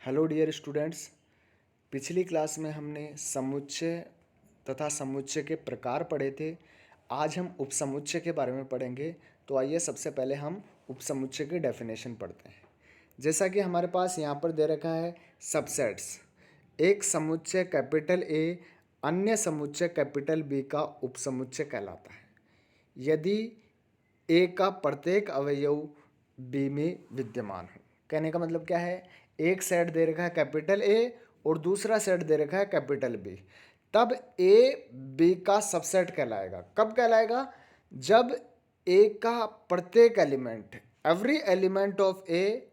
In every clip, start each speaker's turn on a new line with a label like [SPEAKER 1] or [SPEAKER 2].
[SPEAKER 1] Hello dear students. पिछली class में हमने समुच्चय तथा समुच्चय के प्रकार पढ़े थे। आज हम उपसमुच्चय के बारे में पढ़ेंगे। तो आइए सबसे पहले हम उपसमुच्चय की डेफिनेशन पढ़ते हैं। जैसा कि हमारे पास यहाँ पर दे रखा है सबसेट्स। एक समुच्चय कैपिटल ए अन्य समुच्चय कैपिटल बी का उपसमुच्चय कहलाता है यदि ए का प्रत्येक अवयव बी में विद्यमान हो। कहने का मतलब क्या है, एक सेट दे रखा है कैपिटल ए और दूसरा सेट दे रखा है कैपिटल बी, तब ए बी का सबसेट कहलाएगा। कब कहलाएगा? जब ए का प्रत्येक element, every element of A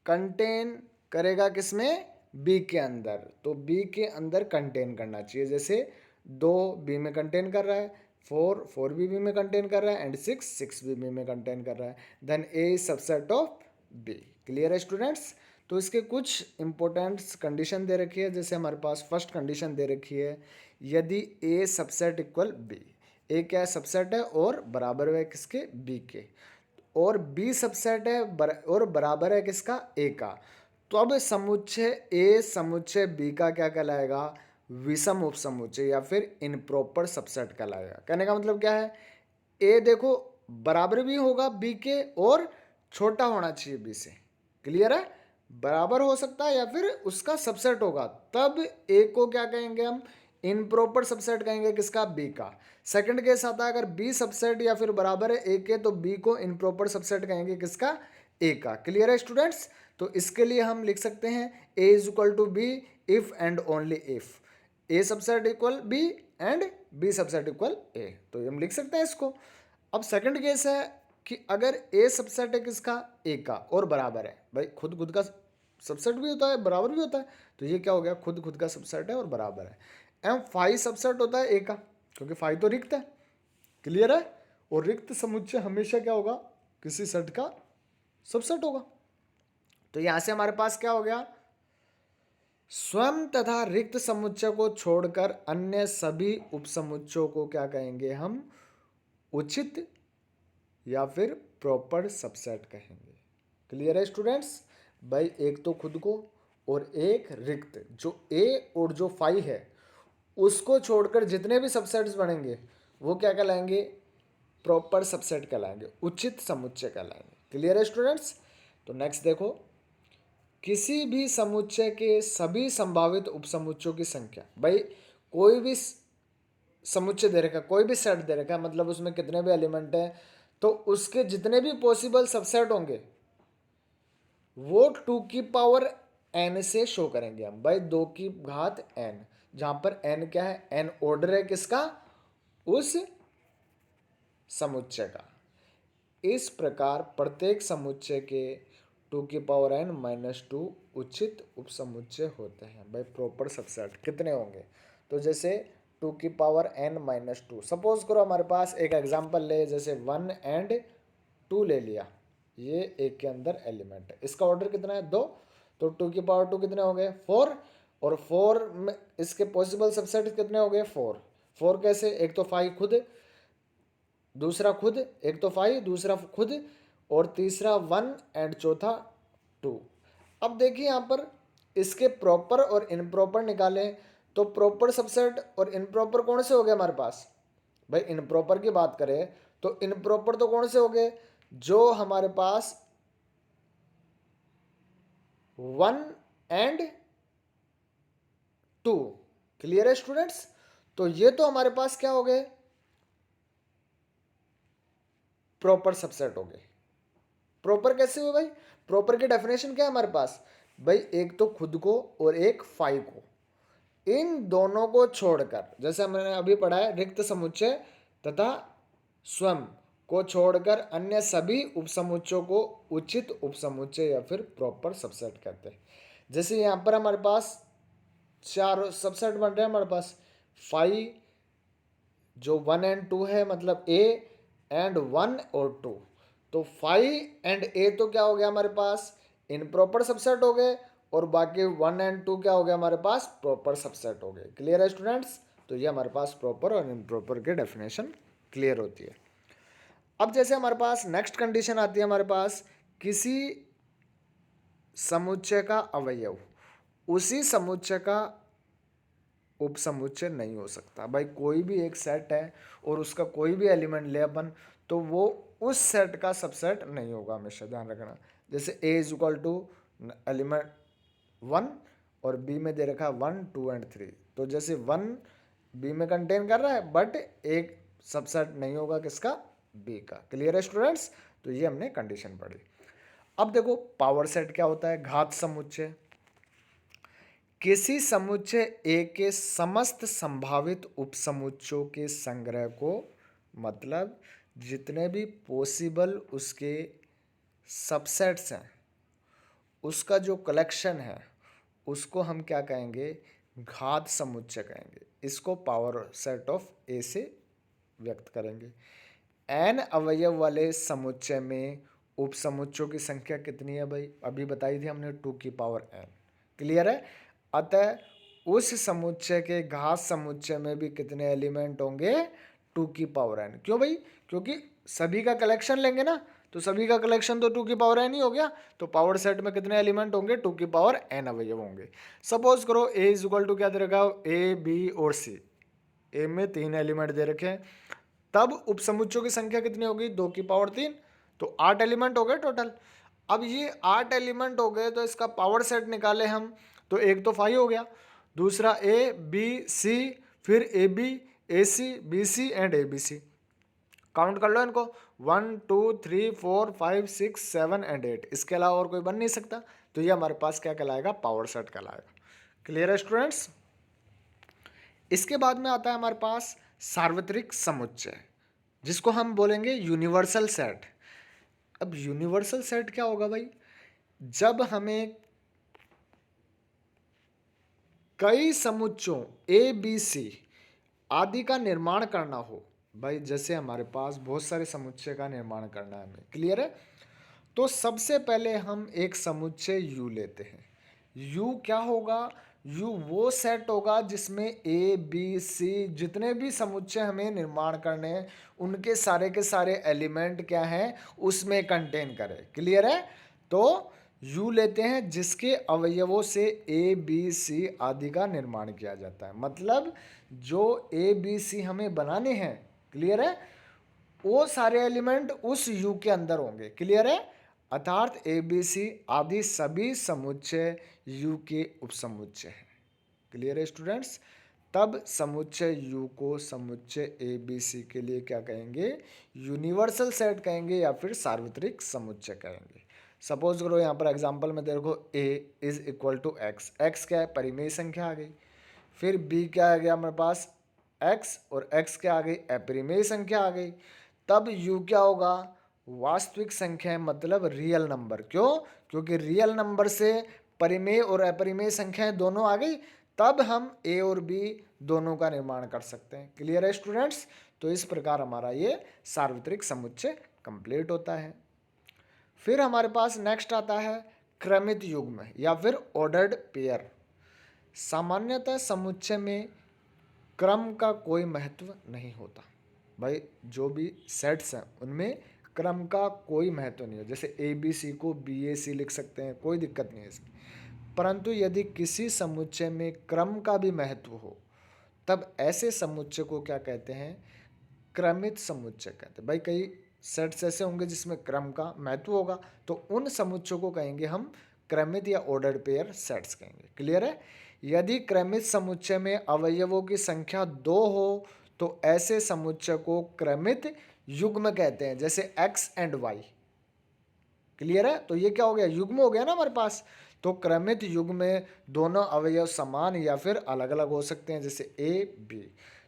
[SPEAKER 1] contain करेगा किसमें? बी के अंदर। तो बी के अंदर कंटेन करना चाहिए। जैसे 2 बी में कंटेन कर रहा है, 4 भी बी में कंटेन कर रहा है एंड 6 भी बी में कंटेन कर रहा है, then A is subset of B. Clear है स्टूडेंट्स? तो इसके कुछ इंपॉर्टेंट कंडीशन दे रखी है। जैसे हमारे पास फर्स्ट कंडीशन दे रखी है, यदि ए सबसेट इक्वल बी। ए क्या है? सबसेट है और बराबर है किसके? बी के। और बी सबसेट है और बराबर है किसका? ए का। तो अब समुच्चय ए समुच्चय बी का क्या कहलाएगा? विषम उपसमुच्चय या फिर इनप्रॉपर सबसेट कहलाएगा। कहने का मतलब क्या है, ए देखो बराबर भी होगा बी के और छोटा होना चाहिए बी से। क्लियर है? बराबर हो सकता है या फिर उसका सबसेट होगा, तब ए को क्या कहेंगे हम? इनप्रॉपर सबसेट कहेंगे किसका? बी का। सेकंड केस आता है, अगर बी सबसेट या फिर बराबर है ए के, तो बी को इनप्रॉपर सबसेट कहेंगे किसका? ए का। क्लियर है स्टूडेंट्स? तो इसके लिए हम लिख सकते हैं A is equal to B if and only if A subset equal B and B subset equal A. तो हम लिख सकते हैं इसको। अब सेकंड केस है कि अगर ए सबसेट है किसका? ए का और बराबर है। भाई खुद खुद का सबसेट भी होता है, बराबर भी होता है, तो ये क्या हो गया? खुद खुद का सबसेट है और बराबर है। एम फाई सबसेट होता है ए का, क्योंकि फाई तो रिक्त है। क्लियर है? और रिक्त समुच्चय हमेशा क्या होगा? किसी सेट का सबसेट होगा। तो यहां से हमारे पास क्या हो गया? स्वयं तथा रिक्त समुच्चय को छोड़कर अन्य सभी उपसमुच्चयों को क्या कहेंगे हम? उचित या फिर प्रॉपर सबसेट कहेंगे। क्लियर है स्टूडेंट्स? भाई एक तो खुद को और एक रिक्त, जो ए और जो फाई है उसको छोड़कर जितने भी सबसेट्स बनेंगे वो क्या कहलाएंगे? प्रॉपर सबसेट कहलाएंगे, उचित समुच्चय कहलाएंगे। क्लियर है स्टूडेंट्स? तो नेक्स्ट देखो, किसी भी समुच्चय के सभी संभावित उपसमुच्चयों की संख्या। भाई कोई भी समुच्चय दे रखा है, कोई भी सेट दे रखा है, मतलब उसमें कितने भी एलिमेंट हैं, तो उसके जितने भी पॉसिबल सबसेट होंगे वो 2 की पावर n से शो करेंगे हम। भाई 2 की घात n, जहां पर n क्या है? n ऑर्डर है किसका? उस समुच्चय का। इस प्रकार प्रत्येक समुच्चय के 2 की पावर n माइनस 2 उचित उपसमुच्चय होते हैं। भाई प्रॉपर सबसेट कितने होंगे? तो जैसे 2 की पावर n माइनस 2, सपोज करो हमारे पास एक एग्जांपल ले, जैसे 1 एंड 2 ले लिया। ये एक के अंदर एलिमेंट है, इसका ऑर्डर कितना है? 2। तो 2 की पावर 2 कितने हो गए? 4। और 4 में इसके पॉसिबल सबसेट कितने हो गए? 4। 4 कैसे? एक तो 5 खुद, दूसरा खुद, एक तो 5 दूसरा खुद, और तीसरा 1 एंड चौथा 2। अब देखिए यहाँ पर इसके प्रॉपर और इनप्रॉपर निकालें, तो प्रॉपर सबसेट और इनप्रॉपर कौन से हो गए हमारे पास? भाई इनप्रॉपर की बात करें तो इनप्रॉपर तो कौन से हो गए? जो हमारे पास 1 एंड 2। क्लियर है स्टूडेंट्स? तो ये तो हमारे पास क्या हो गए? प्रॉपर सबसेट हो गए। प्रॉपर कैसे हुए भाई? प्रॉपर की डेफिनेशन क्या है हमारे पास? भाई एक तो खुद को और एक फाई को, इन दोनों को छोड़कर, जैसे हमने अभी पढ़ा है, रिक्त समुच्चय तथा स्वयं को छोड़कर अन्य सभी उपसमुच्चयों को उचित उपसमुच्चय या फिर प्रॉपर सबसेट कहते हैं। जैसे यहाँ पर हमारे पास 4 सबसेट बन रहे हैं हमारे पास। फाइव जो 1 एंड 2 है, मतलब ए एंड 1 और 2। तो 5 एंड ए तो क्या हो गया हमारे पास? इनप्रॉपर सबसेट हो गए, और बाकी 1 एंड 2 क्या हो गया हमारे पास? प्रॉपर सबसेट हो गए। क्लियर है स्टूडेंट्स? तो ये हमारे पास प्रॉपर और इनप्रॉपर की डेफिनेशन क्लियर होती है। अब जैसे हमारे पास नेक्स्ट कंडीशन आती है हमारे पास, किसी समुच्चय का अवयव उसी समुच्चय का उपसमुच्चय नहीं हो सकता। भाई कोई भी एक सेट है और उसका कोई भी एलिमेंट ले अपन, तो वो उस सेट का सबसेट नहीं होगा, हमेशा ध्यान रखना। जैसे ए इज इक्वल टू एलिमेंट 1 और बी में दे रखा है 1 2 एंड 3, तो जैसे 1 बी में कंटेन कर रहा है बट एक सबसेट नहीं होगा किसका, बी का। क्लियर है स्टूडेंट्स? तो ये हमने कंडीशन पढ़ी। अब देखो पावर सेट क्या होता है। घात समुच्चय किसी समुच्चय ए के समस्त संभावित उपसमुच्चयों के संग्रह को, मतलब जितने भी पॉसिबल उसके सबसेट्स हैं उसका जो कलेक्शन है उसको हम क्या कहेंगे, घात समुच्चय कहेंगे। इसको पावर सेट ऑफ ए से व्यक्त करेंगे। एन अवयव वाले समुच्चय में उपसमुच्चयों की संख्या कितनी है भाई, अभी बताई थी हमने 2 की पावर एन। क्लियर है? अतः उस समुच्चय के घात समुच्चय में भी कितने एलिमेंट होंगे, 2 की पावर एन। क्यों भाई? क्योंकि सभी का कलेक्शन लेंगे ना, तो सभी का कलेक्शन तो 2 की पावर एन ही हो गया। तो पावर सेट में कितने एलिमेंट होंगे, 2 की पावर एन अवयव होंगे। सपोज करो ए इज इक्वल टू क्या दे रखा है, ए बी और सी। ए में 3 एलिमेंट दे रखे हैं, तब उपसमुच्चयों की संख्या कितनी होगी, 2 की पावर 3, तो 8 एलिमेंट हो गए टोटल। अब ये 8 एलिमेंट हो गए तो इसका पावर सेट निकाले हम, तो एक तो 5 हो गया, दूसरा ए बी सी, फिर A B A C B C and A B C. Count कर लो इनको, 1 2 3 4 5 6 7 एंड 8। इसके अलावा और कोई बन नहीं सकता। तो ये हमारे पास क्या कहलाएगा, पावर सेट कहलाएगा। क्लियर है स्टूडेंट्स? इसके बाद में आता है हमारे पास सार्वत्रिक समुच्चय, जिसको हम बोलेंगे यूनिवर्सल सेट। अब यूनिवर्सल सेट क्या होगा भाई, जब हमें कई समुच्चयों ए बी सी आदि का निर्माण करना हो। भाई जैसे हमारे पास बहुत सारे समुच्चय का निर्माण करना है हमें। क्लियर है? तो सबसे पहले हम एक समुच्चय U लेते हैं। U क्या होगा, U वो सेट होगा जिसमें ए बी सी जितने भी समुच्चय हमें निर्माण करने हैं उनके सारे एलिमेंट क्या हैं उसमें कंटेन करे। क्लियर है? तो U लेते हैं जिसके अवयवों से ए बी सी आदि का निर्माण किया जाता है। मतलब जो ए बी सी हमें बनाने हैं, क्लियर है, वो सारे एलिमेंट उस U के अंदर होंगे। क्लियर है? अर्थात ए बी सी आदि सभी समुच्चय U के उपसमुच्चय हैं। क्लियर है स्टूडेंट्स? तब समुच्चय U को समुच्चय ए बी सी के लिए क्या कहेंगे, यूनिवर्सल सेट कहेंगे या फिर सार्वत्रिक समुच्चय कहेंगे। सपोज करो यहाँ पर एग्जांपल में देखो a is equal to X. X क्या है, परिमेय संख्या आ गई। फिर b क्या आ गया हमारे पास, x, और x क्या आ गई, अपरिमेय संख्या आ गई। तब u क्या होगा, वास्तविक संख्या है, मतलब रियल नंबर। क्यों? क्योंकि रियल नंबर से परिमेय और अपरिमेय संख्याएं दोनों आ गई, तब हम a और b दोनों का निर्माण कर सकते हैं। क्लियर है स्टूडेंट्स? तो इस प्रकार हमारा ये सार्वत्रिक समुच्चय कंप्लीट होता है। फिर हमारे पास नेक्स्ट आता है क्रमित युग्म या फिर ऑर्डर्ड पेयर। सामान्यतः समुच्चय में क्रम का कोई महत्व नहीं होता। भाई जो भी सेट्स हैं उनमें क्रम का कोई महत्व नहीं है। जैसे ए बी सी को बी ए सी लिख सकते हैं, कोई दिक्कत नहीं है इसमें। परंतु यदि किसी समुच्चय में क्रम का भी महत्व हो तब ऐसे समुच्चय को क्या कहते हैं, क्रमित समुच्चय कहते हैं। भाई कई सेट्स ऐसे होंगे जिसमें क्रम का महत्व होगा, तो उन समुच्चयों को कहेंगे हम क्रमित या ऑर्डर्ड पेयर सेट्स कहेंगे। क्लियर है? यदि क्रमित समुच्चय में अवयवों की संख्या 2 हो तो ऐसे समुच्चय को क्रमित युग्म कहते हैं, जैसे x एंड y। क्लियर है? तो ये क्या हो गया, युग्म हो गया ना हमारे पास। तो क्रमित युग्म में दोनों अवयव समान या फिर अलग अलग हो सकते हैं, जैसे a b।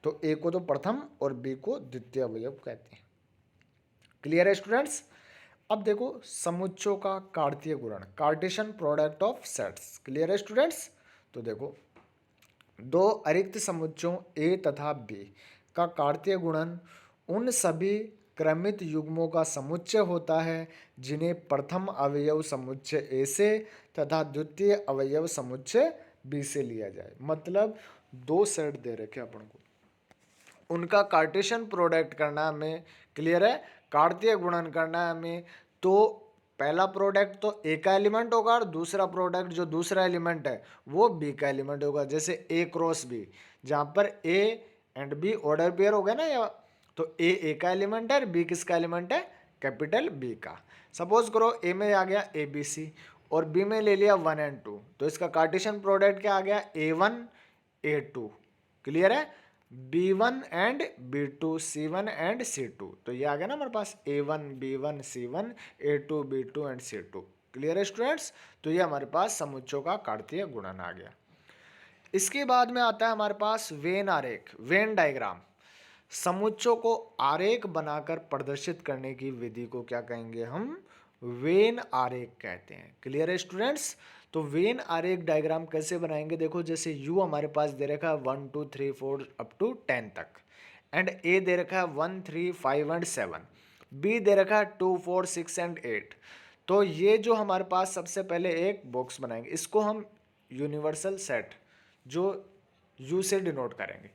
[SPEAKER 1] तो a को तो प्रथम और b को द्वितीय अवयव कहते हैं। क्लियर है स्टूडेंट्स? अब देखो समुच्चयों का कार्तीय गुणन, Cartesian product of sets. Clear है स्टूडेंट्स? तो देखो दो अरिक्त समुच्चयों A तथा B का कार्तीय गुणन उन सभी क्रमित युग्मों का समुच्चय होता है जिन्हें प्रथम अवयव समुच्चय A से तथा द्वितीय अवयव समुच्चय B से लिया जाए। मतलब दो सेट दे रखे अपन को, उनका कार्टेशियन प्रोडक्ट करना हमें, क्लियर है, कार्तीय गुणन करना हमें, तो पहला प्रोडक्ट तो ए का एलिमेंट होगा और दूसरा प्रोडक्ट जो दूसरा एलिमेंट है वो बी का एलिमेंट होगा, जैसे ए क्रॉस बी, जहाँ पर A and B order pair हो गया ना, या तो ए का एलिमेंट है, बी किसका एलिमेंट है, कैपिटल बी का। सपोज करो ए में आ गया ए बी सी और बी में ले लिया 1 एंड 2, तो इसका कार्टेशियन प्रोडक्ट क्या आ गया, A1 A2। क्लियर है, B1 and B2 C1 and C2, तो ये आ गया ना हमारे पास A1 B1 C1 A2 B2 and C2। Clear है स्टूडेंट्स, तो ये हमारे पास समुच्चयों का कार्तीय गुणन आ गया। इसके बाद में आता है हमारे पास वेन आरेख, वेन डायग्राम। समुच्चयों को आरेख बनाकर प्रदर्शित करने की विधि को क्या कहेंगे हम, वेन आरेख कहते हैं। क्लियर है स्टूडेंट्स, तो वेन आरेख डायग्राम कैसे बनाएंगे, देखो जैसे यू हमारे पास दे रखा है 1 2 3 4 अप टू 10 तक, एंड ए दे रखा है 1 3 5 एंड 7, बी दे रखा है 2 4 6 एंड 8। तो ये जो हमारे पास सबसे पहले एक बॉक्स बनाएंगे, इसको हम यूनिवर्सल सेट जो यू से डिनोट करेंगे।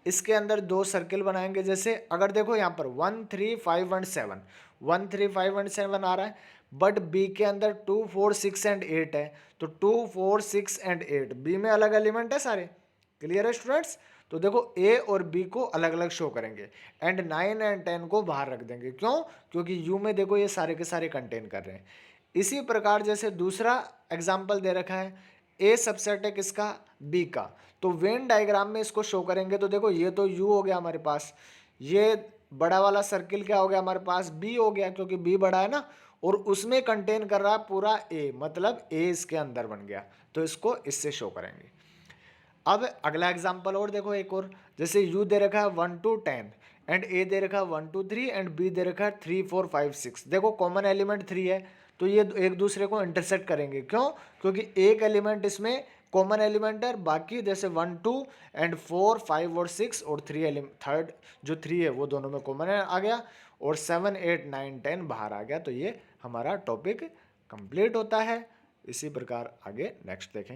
[SPEAKER 1] इसके अंदर दो सर्किल बनाएंगे, जैसे अगर देखो यहाँ पर 1 3 5 एंड 7, 1 3 5 एंड 7 आ रहा है, बट बी के अंदर 2 4 6 एंड 8 है, तो 2 4 6 एंड 8 बी में अलग एलिमेंट है सारे। क्लियर है स्टूडेंट्स, तो देखो ए और बी को अलग अलग शो करेंगे एंड 9 एंड 10 को बाहर रख देंगे। क्यों, क्योंकि यू में देखो ये सारे के सारे कंटेन कर रहे हैं। इसी प्रकार जैसे दूसरा एग्जाम्पल दे रखा है, ए सबसेट है किसका, बी का, तो वेन डायग्राम में इसको शो करेंगे, तो देखो ये तो यू हो गया हमारे पास, ये बड़ा वाला सर्किल क्या हो गया हमारे पास, बी हो गया, क्योंकि बी बड़ा है ना, और उसमें कंटेन कर रहा है पूरा ए, मतलब ए इसके अंदर बन गया, तो इसको इससे शो करेंगे। अब अगला एग्जाम्पल और देखो एक और, जैसे यू दे रखा है 1 to 10 एंड ए दे रखा है 1 to 3 एंड बी दे रखा है 3 4 5 6। देखो कॉमन एलिमेंट 3 है, तो ये एक दूसरे को इंटरसेक्ट करेंगे। क्यों, क्योंकि एक एलिमेंट इसमें कॉमन एलिमेंट है, बाकी जैसे 1 2 एंड 4 5 और 6 और 3 एलिमेंट, थर्ड जो 3 है वो दोनों में कॉमन आ गया, और 7 8 9 10 बाहर आ गया। तो ये हमारा टॉपिक कंप्लीट होता है। इसी प्रकार आगे नेक्स्ट देखेंगे।